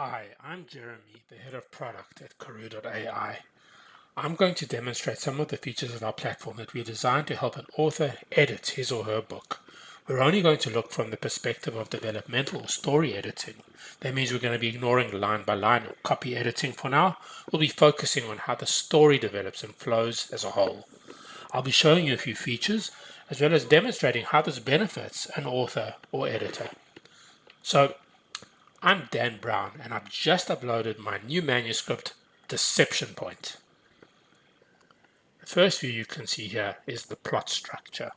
Hi, I'm Jeremy, the head of product at karoo.ai. I'm going to demonstrate some of the features of our platform that we designed to help an author edit his or her book. We're only going to look from the perspective of developmental story editing. That means we're going to be ignoring line by line or copy editing for now. We'll be focusing on how the story develops and flows as a whole. I'll be showing you a few features as well as demonstrating how this benefits an author or editor. So I'm Dan Brown and I've just uploaded my new manuscript, Deception Point. The first view you can see here is the plot structure.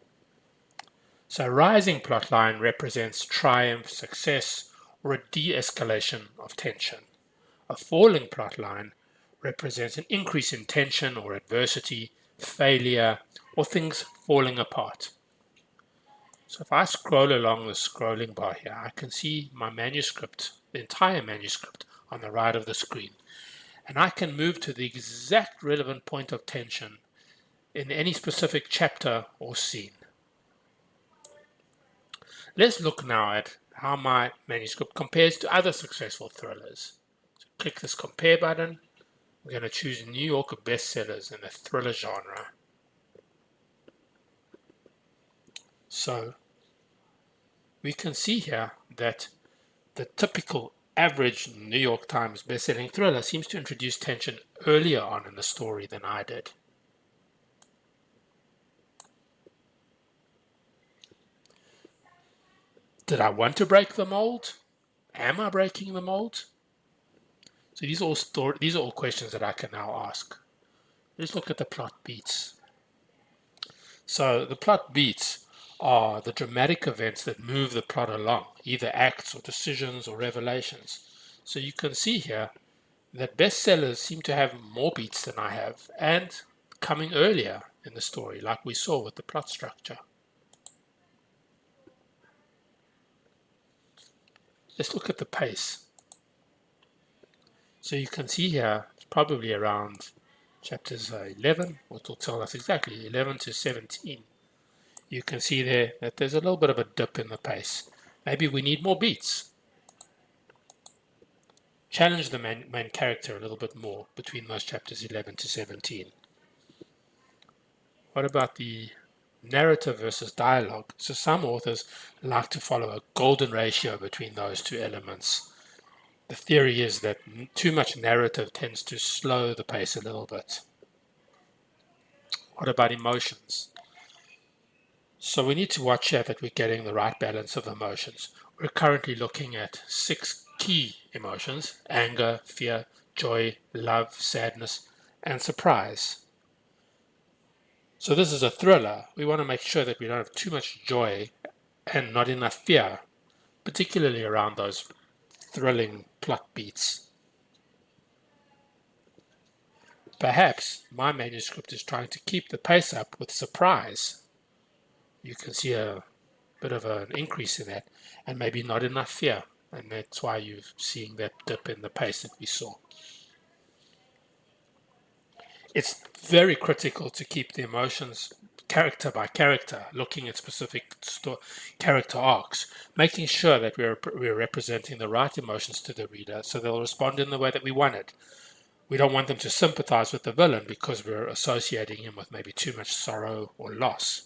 So a rising plot line represents triumph, success, or a de-escalation of tension. A falling plot line represents an increase in tension or adversity, failure, or things falling apart. So if I scroll along the scrolling bar here, I can see my manuscript, the entire manuscript, on the right of the screen. And I can move to the exact relevant point of tension in any specific chapter or scene. Let's look now at how my manuscript compares to other successful thrillers. So click this compare button. We're going to choose New Yorker bestsellers in the thriller genre. So we can see here that the typical average New York Times bestselling thriller seems to introduce tension earlier on in the story than I did. Did I want to break the mold? Am I breaking the mold? So these are all questions that I can now ask. Let's look at the plot beats. So the plot beats are the dramatic events that move the plot along, either acts or decisions or revelations. So you can see here that bestsellers seem to have more beats than I have and coming earlier in the story, like we saw with the plot structure. Let's look at the pace. So you can see here, it's probably around chapters 11, which will tell us exactly 11 to 17. You can see there that there's a little bit of a dip in the pace. Maybe we need more beats. Challenge the main character a little bit more between those chapters 11 to 17. What about the narrative versus dialogue? So some authors like to follow a golden ratio between those two elements. The theory is that too much narrative tends to slow the pace a little bit. What about emotions? So we need to watch out that we're getting the right balance of emotions. We're currently looking at 6 key emotions: anger, fear, joy, love, sadness, and surprise. So this is a thriller. We want to make sure that we don't have too much joy and not enough fear, particularly around those thrilling plot beats. Perhaps my manuscript is trying to keep the pace up with surprise. You can see a bit of an increase in that, and maybe not enough fear, and that's why you're seeing that dip in the pace that we saw. It's very critical to keep the emotions character by character, looking at specific character arcs, making sure that we're representing the right emotions to the reader so they'll respond in the way that we want it. We don't want them to sympathize with the villain because we're associating him with maybe too much sorrow or loss.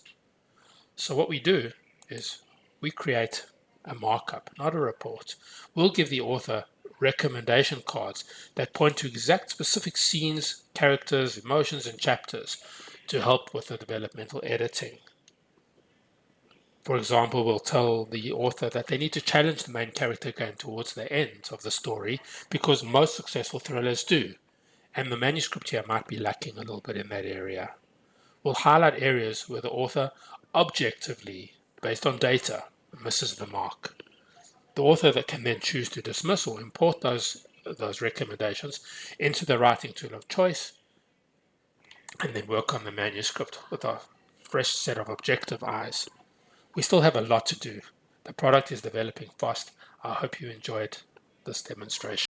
So what we do is we create a markup, not a report. We'll give the author recommendation cards that point to exact specific scenes, characters, emotions, and chapters to help with the developmental editing. For example, we'll tell the author that they need to challenge the main character going towards the end of the story, because most successful thrillers do, and the manuscript here might be lacking a little bit in that area. We'll highlight areas where the author objectively, based on data, misses the mark. The author that can then choose to dismiss or import those recommendations into the writing tool of choice, and then work on the manuscript with a fresh set of objective eyes. We still have a lot to do. The product is developing fast. I hope you enjoyed this demonstration.